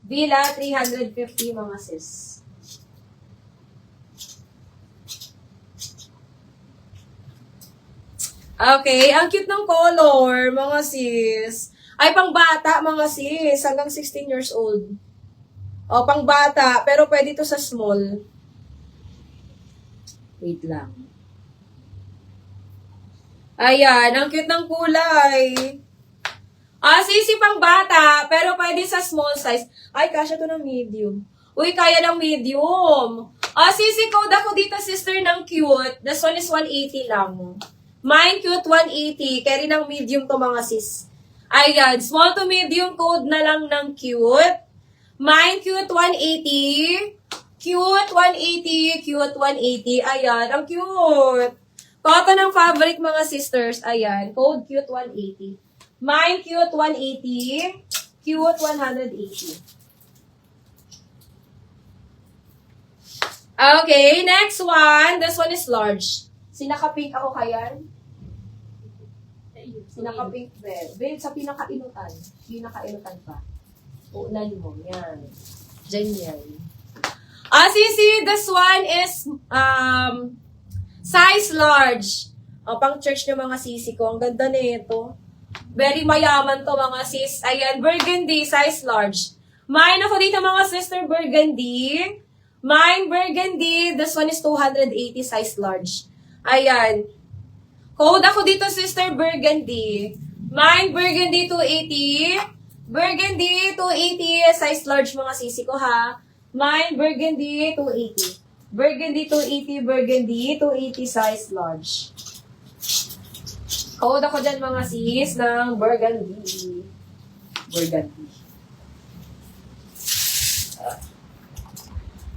Villa, 350 mga sis. Okay, ang cute ng color, mga sis. Ay, pang bata, mga sis. Hanggang 16 years old. O, pang bata, pero pwede to sa small. Wait lang. Ayan, ang cute ng kulay. Ah, sisi pang bata, pero pwede sa small size. Ay, kasya to ng medium. Uy, kaya ng medium. Ah, sisi, code ako dito, sister, ng cute. This one is 180 lang. Mine cute 180. Carry ng medium to mga sis. Ayan, small to medium code na lang ng cute. Mine cute 180. Cute 180. Cute 180. Ayan, ang cute. Cotton ng fabric mga sisters. Ayan, code cute 180. Mine cute 180. Cute 180. Okay, next one. This one is large. Sinaka-pink ako kaya? Sinaka-pink red. Babe, sa pinaka-inutan. Pinaka-inutan pa. Uunan mo. Yan. Diyan yan. Ah, sisi, this one is size large. O, pang church ng mga sisi ko. Ang ganda nito. Very mayaman to mga sis. Ayan, burgundy, size large. Mine ako dito mga sister, burgundy. Mine, burgundy. This one is 280, size large. Ayan. Code ako dito, sister, burgundy. Mine, burgundy, 280. Burgundy, 280. Size large, mga sisi ko, ha. Mine, burgundy, 280. Burgundy, 280. Burgundy, 280. Size large. Code ako dyan, mga sis, ng burgundy. Burgundy.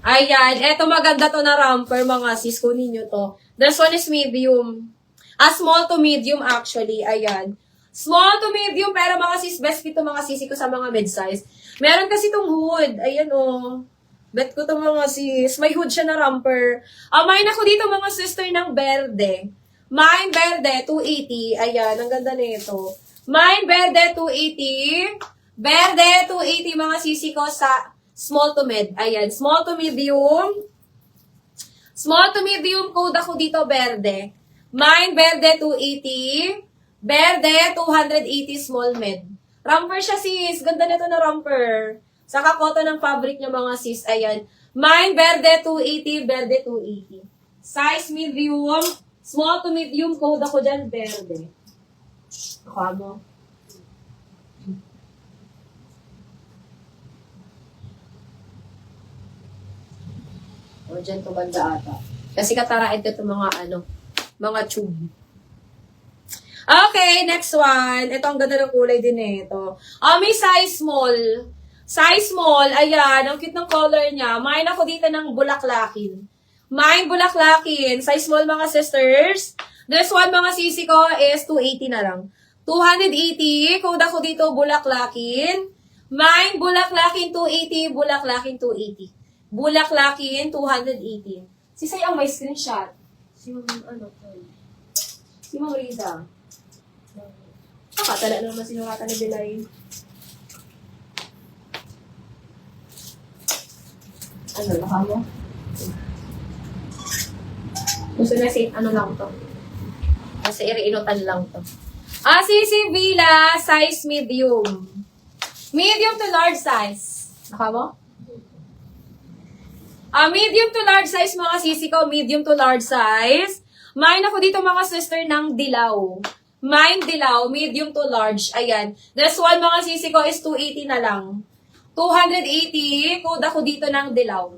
Ayan. Eto, maganda to na romper, mga sis. Kunin nyo to. This one is medium. Small to medium actually. Ayan. Small to medium, pero mga sis, best fit to mga sisi ko sa mga mid-size. Meron kasi itong hood. Ayan o. Bet ko to mga sis. May hood siya na romper. Mine ako dito mga sister ng berde. Mine berde, 280. Ayan, ang ganda nito. Mine berde, 280. Berde, 280 mga sisi ko sa small to mid. Ayan, small to medium. Small to medium code ako dito, berde. Mine, berde, 280. Berde, 280 small mid. Romper siya, sis. Ganda nito na romper. Saka cotton ng fabric niya, mga sis. Ayan. Mine, berde, 280. Berde, 280. Size medium. Small to medium code ako dyan, berde. Nakuha mo. O, dyan to banda ata. Kasi katarain ko itong mga tube. Okay, next one. Ito, ang ganda ng kulay din ito. May size small. Size small, ayan. Ang cute ng color niya. Mine ako dito ng bulaklakin. Mine bulaklakin. Size small, mga sisters. This one, mga sisi ko, is 280 na lang. 280. Code ako dito, bulaklakin. Mine bulaklakin, 280. Bulaklakin, 280. Bulaklakin, 280. Sisay ang may screenshot. Si Ma'am Riza. Nakatala naman sinuratan ni Belay. Baka mo? Gusto na si, lang to. Kasi iriinutan lang to. Sisi Villa, size medium. Medium to large size. Naka mo? Medium to large size, mga sisi ko. Medium to large size. Mine ako dito, mga sister, ng dilaw. Mine dilaw, medium to large. Ayan. This one, mga sisi ko, is 280 na lang. 280. Code ako dito ng dilaw.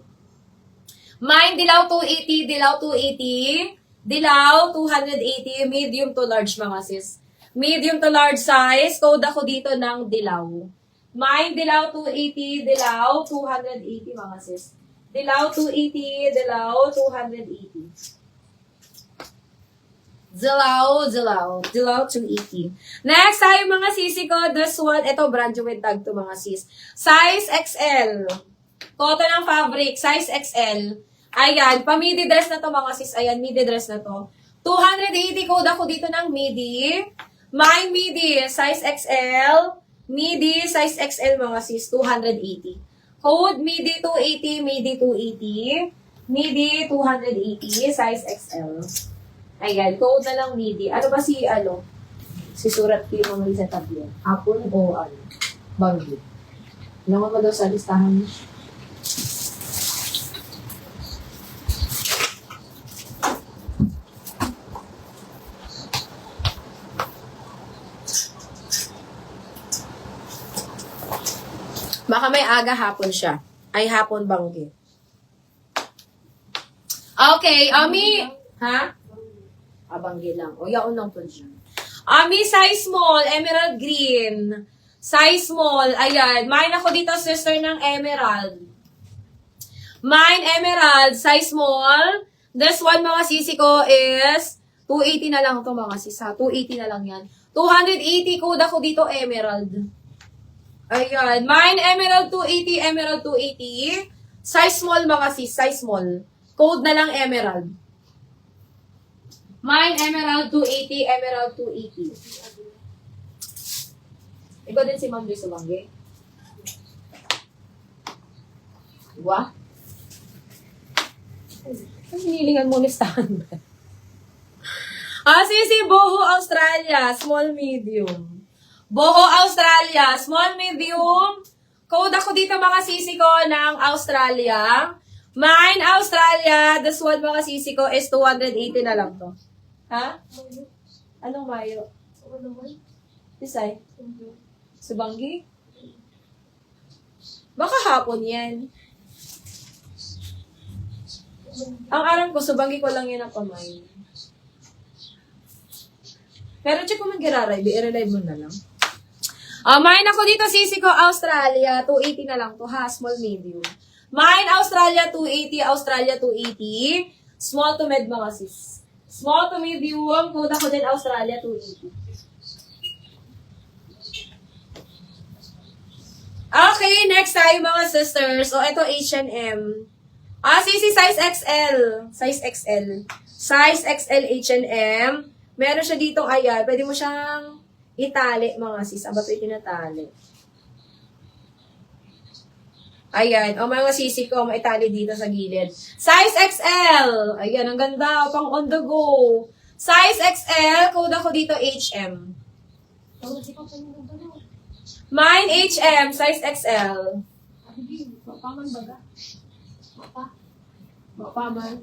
Mine dilaw, 280. Dilaw, 280. Dilaw, 280. Medium to large, mga sis. Medium to large size. Code ako dito ng dilaw. Mine dilaw, 280. Dilaw, 280, mga sis. Dilaw, 280. Dilaw, 280. Dilaw, 280. Next, tayo mga sisi ko. This one, ito, brand new with tag to, mga sis. Size XL. Cotton ng fabric, size XL. Ayan, pa-midi dress na to mga sis. Ayan, midi dress na to. 280 code ako dito ng midi. My midi, size XL. Midi, size XL mga sis, 280. Code midi 280, midi 280. Midi 280, size XL. Ayan, code na lang midi. Ano ba si, si surat ko yung mga sa tablet? Hapon o Banggi? Naman mo daw sa listahan mo. Baka may aga hapon siya. Ay, hapon Banggi. Okay, Ami. Ha? Banggi lang. O, yaon lang po siya. Ami, size small, emerald green. Size small, ayan. Mine ako dito, sister ng emerald. Mine, emerald, size small. This one, mga sisi ko, is 280 na lang ito, mga sisa. 280 na lang yan. 280, code ako dito, emerald. Ayan. Mine, emerald 280, emerald 280. Size small, mga sis, size small. Code na lang, emerald. Mine, emerald 280, emerald 280. Ikaw din si Ma'am Joyce Subangge. Diba? Ang hinilingan mo listahan ba? Sisi, Boho, Australia, small, medium. Boho, Australia, small, medium. Code ako dito mga sisi ko ng Australia. Mine, Australia, this one mga sisi ko is 280 na lang to. Ha? Anong Mayo? Isay? Subanggi? Baka hapon yan. Ang aram ko, Subanggi ko lang yan ang pamay. Pero check ko mag-i-relive, i-relive mo na lang. Mine ako dito, sisi ko, Australia, 280 na lang to ha, small, medium. Mine, Australia, 280, Australia, 280. Small to med mga sis. Small to medium, code ako din, Australia, 280. Okay, next tayo mga sisters. O, ito H&M. Sisi, size XL. Size XL. Size XL H&M. Meron siya ditong, ayan, pwede mo siyang itali, mga sis. Aba, ito itinatali. Ayan. O, mga sisi ko, maitali dito sa gilid. Size XL. Ayan, ang ganda. Pang on the go. Size XL. Code ako dito, HM. Mine, HM. Size XL. Paman baga. Paman.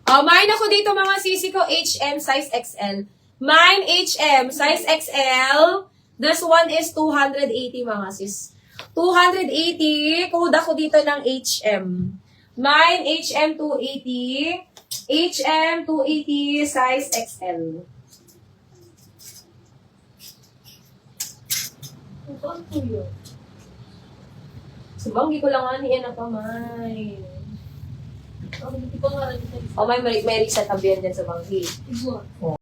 Mine ako dito, mga sisi ko, HM. Size XL. Mine, HM. Size XL. This one is 280, mga sis. 280. Code ako dito ng HM. Mine, HM 280. HM 280, size XL. Subanggi ko lang nga ni Ena pa, may. May reset tabihan dyan sa banggi.